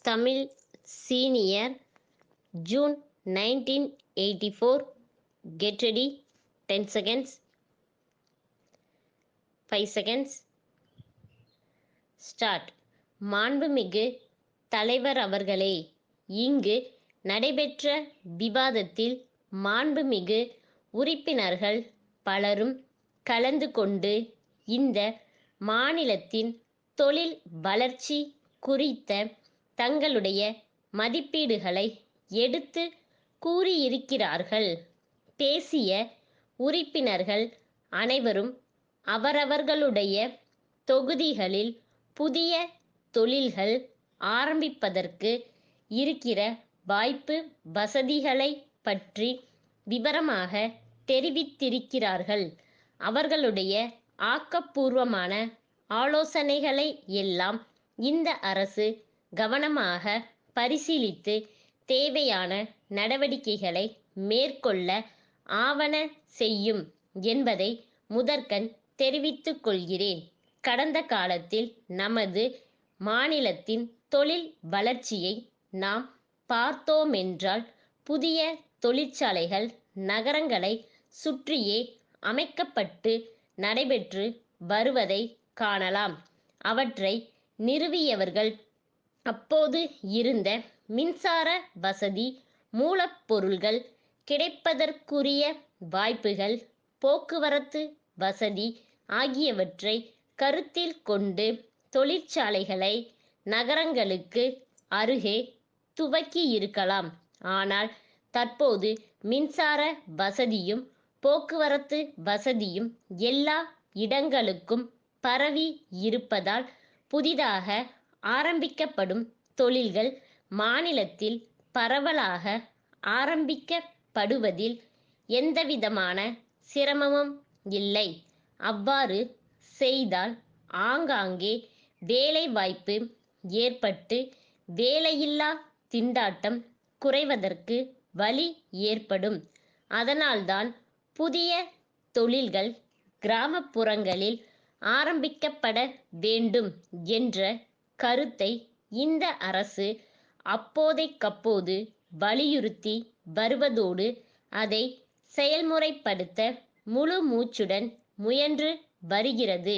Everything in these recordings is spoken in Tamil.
Tamil senior June 1984. Get ready. 10 seconds. 5 seconds. Start. மாண்புமிகு தலைவர் அவர்களே, இங்கு நடைபெற்ற விவாதத்தில் மாண்புமிகு உறுப்பினர்கள் பலரும் கலந்து கொண்டு இந்த மாநிலத்தின் தொழில் வளர்ச்சி குறித்த தங்களுடைய மதிப்பீடுகளை எடுத்து கூறியிருக்கிறார்கள். பேசிய உறுப்பினர்கள் அனைவரும் அவரவர்களுடைய தொகுதிகளில் புதிய தொழில்கள் ஆரம்பிப்பதற்கு இருக்கிற வாய்ப்பு வசதிகளை பற்றி விவரமாக தெரிவித்திருக்கிறார்கள். அவர்களுடைய ஆக்கப்பூர்வமான ஆலோசனைகளை எல்லாம் இந்த அரசு கவனமாக பரிசீலித்து தேவையான நடவடிக்கைகளை மேற்கொள்ள ஆவன செய்யும் என்பதை முதற்கண் தெரிவித்துக் கொள்கிறேன். கடந்த காலத்தில் நமது மாநிலத்தின் தொழில் வளர்ச்சியை நாம் பார்த்தோமென்றால் புதிய தொழிற்சாலைகள் நகரங்களை சுற்றியே அமைக்கப்பட்டு நடைபெற்று வருவதை காணலாம். அவற்றை நிறுவியவர்கள் அப்போது இருந்த மின்சார வசதி, மூலப்பொருள்கள் கிடைப்பதற்குரிய வாய்ப்புகள், போக்குவரத்து வசதி ஆகியவற்றை கருத்தில் கொண்டு தொழிற்சாலைகளை நகரங்களுக்கு அருகே துவக்கியிருக்கலாம். ஆனால் தற்போது மின்சார வசதியும் போக்குவரத்து வசதியும் எல்லா இடங்களுக்கும் பரவி இருப்பதால் புதிதாக ஆரம்பிக்கப்படும் தொழில்கள் மாநிலத்தில் பரவலாக ஆரம்பிக்கப்படுவதில் எந்தவிதமான சிரமமும் இல்லை. அவ்வாறு செய்தால் ஆங்காங்கே வேலைவாய்ப்பு ஏற்பட்டு வேலையில்லா திண்டாட்டம் குறைவதற்கு வழி ஏற்படும். அதனால்தான் புதிய தொழில்கள் கிராமப்புறங்களில் ஆரம்பிக்கப்பட வேண்டும் என்ற கருத்தை இந்த அரசு அப்போதைக்கப்போது வலியுறுத்தி வருவதோடு அதை செயல்முறைப்படுத்த முழு மூச்சுடன் முயன்று வருகிறது.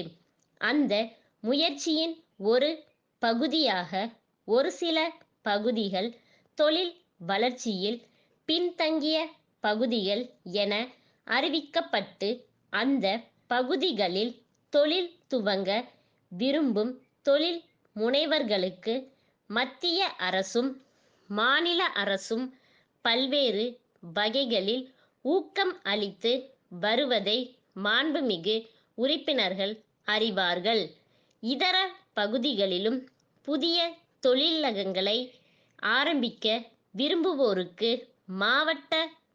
அந்த முயற்சியின் ஒரு பகுதியாக ஒரு சில பகுதிகள் தொழில் வளர்ச்சியில் பின்தங்கிய பகுதிகள் என அறிவிக்கப்பட்டு அந்த பகுதிகளில் தொழில் துவங்க விரும்பும் தொழில் முனைவர்களுக்கு மத்திய அரசும் மாநில அரசும் பல்வேறு வகைகளில் ஊக்கம் அளித்து வருவதை மாண்புமிகு உறுப்பினர்கள் அறிவார்கள். இதர பகுதிகளிலும் புதிய தொழிலகங்களை ஆரம்பிக்க விரும்புவோருக்கு மாவட்ட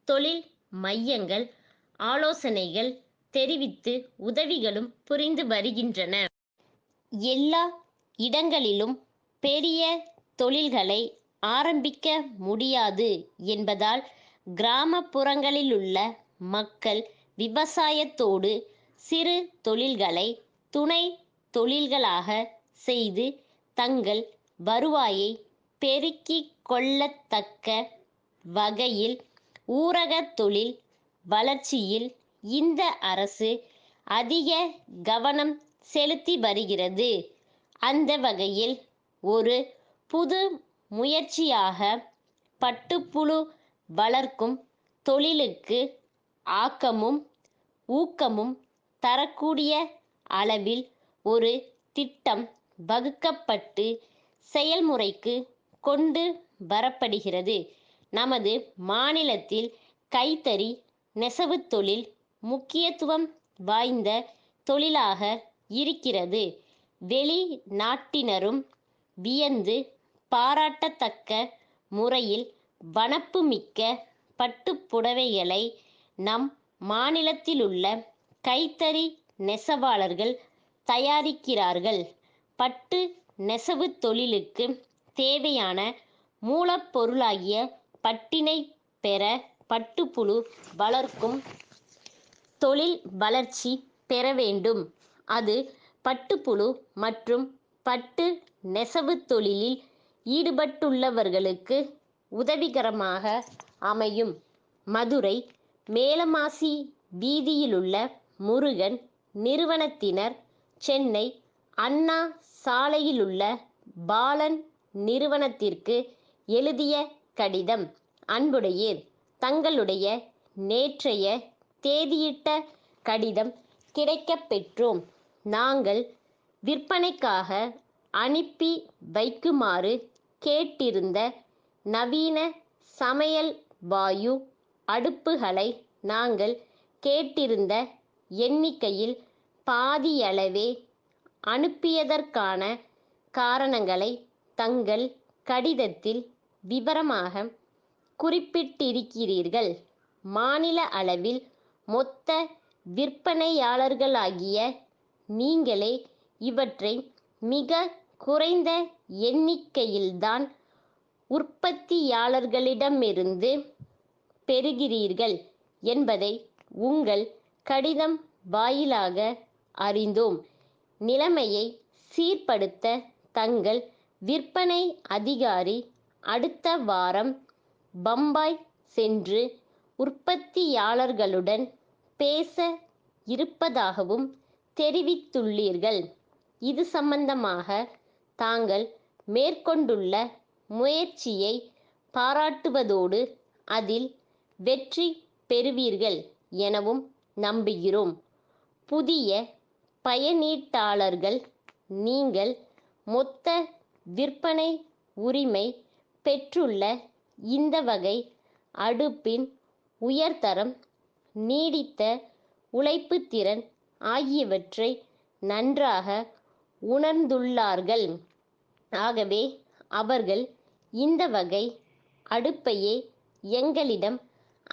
தொழில் மையங்கள் ஆலோசனைகள் தெரிவித்து உதவிகளும் புரிந்து வருகின்றன. எல்லா இடங்களிலும் பெரிய தொழில்களை ஆரம்பிக்க முடியாது என்பதால் கிராமப்புறங்களிலுள்ள மக்கள் விவசாயத்தோடு சிறு தொழில்களை துணை தொழில்களாக செய்து தங்கள் வருவாயை பெருக்கிக் கொள்ளத்தக்க வகையில் ஊரக தொழில் வளர்ச்சியில் இந்த அரசு அதிக கவனம் செலுத்தி வருகிறது. அந்த வகையில் ஒரு புது முயற்சியாக பட்டுப்புழு வளர்க்கும் தொழிலுக்கு ஆக்கமும் ஊக்கமும் தரக்கூடிய அளவில் ஒரு திட்டம் வகுக்கப்பட்டு செயல்முறைக்கு கொண்டு வரப்படுகிறது. நமது மாநிலத்தில் கைத்தறி நெசவுத் தொழில் முக்கியத்துவம் வாய்ந்த தொழிலாக இருக்கிறது. வெளிநாட்டினரும் வியந்து பாராட்டத்தக்க முறையில் வனப்புமிக்க பட்டுப்புடவைகளை நம் மாநிலத்திலுள்ள கைத்தறி நெசவாளர்கள் தயாரிக்கிறார்கள். பட்டு நெசவுத் தொழிலுக்கு தேவையான மூலப்பொருளாகிய பட்டினை பெற பட்டுப்புழு வளர்க்கும் தொழில் வளர்ச்சி பெற வேண்டும். அது பட்டுப்புழு மற்றும் பட்டு நெசவுத் தொழிலில் ஈடுபட்டுள்ளவர்களுக்கு உதவிகரமாக அமையும். மதுரை மேலமாசி வீதியிலுள்ள முருகன் நிறுவனத்தினர், சென்னை அண்ணா சாலையிலுள்ள பாலன் நிறுவனத்திற்கு எழுதிய கடிதம். அன்புடையீர், தங்களுடைய நேற்றைய தேதியிட்ட கடிதம் கிடைக்கப் பெற்றோம். நாங்கள் விற்பனைக்காக அனுப்பி வைக்குமாறு கேட்டிருந்த நவீன சமையல் வாயு அடுப்புகளை நாங்கள் கேட்டிருந்த எண்ணிக்கையில் பாதியளவே அனுப்பியதற்கான காரணங்களை தங்கள் கடிதத்தில் விவரமாக குறிப்பிட்டிருக்கிறீர்கள். மாநில அளவில் மொத்த விற்பனையாளர்களாகிய நீங்களே இவற்றை மிக குறைந்த எண்ணிக்கையில்தான் உற்பத்தியாளர்களிடமிருந்து பெறுகிறீர்கள் என்பதை உங்கள் கடிதம் வாயிலாக அறிந்தோம். நிலைமையை சீர்படுத்த தங்கள் விற்பனை அதிகாரி அடுத்த வாரம் பம்பாய் சென்று உற்பத்தியாளர்களுடன் பேச இருப்பதாகவும் தெரிவித்துள்ளீர்கள். இது சம்பந்தமாக தாங்கள் மேற்கொண்டுள்ள முயற்சியை பாராட்டுவதோடு அதில் வெற்றி பெறுவீர்கள் எனவும் நம்புகிறோம். புதிய பயனீட்டாளர்கள், நீங்கள் மொத்த விற்பனை உரிமை பெற்றுள்ள இந்த வகை அடுப்பின் உயர்தரம், நீடித்த உழைப்புத்திறன் ஆகியவற்றை நன்றாக உணர்ந்துள்ளார்கள். ஆகவே அவர்கள் இந்த வகை அடுப்பையே எங்களிடம்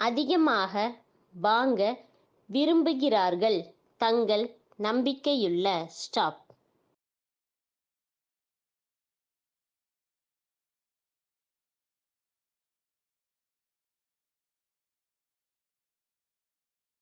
அதிகமாக வாங்க விரும்புகிறார்கள். தங்கள் நம்பிக்கையுள்ள ஸ்டாப்.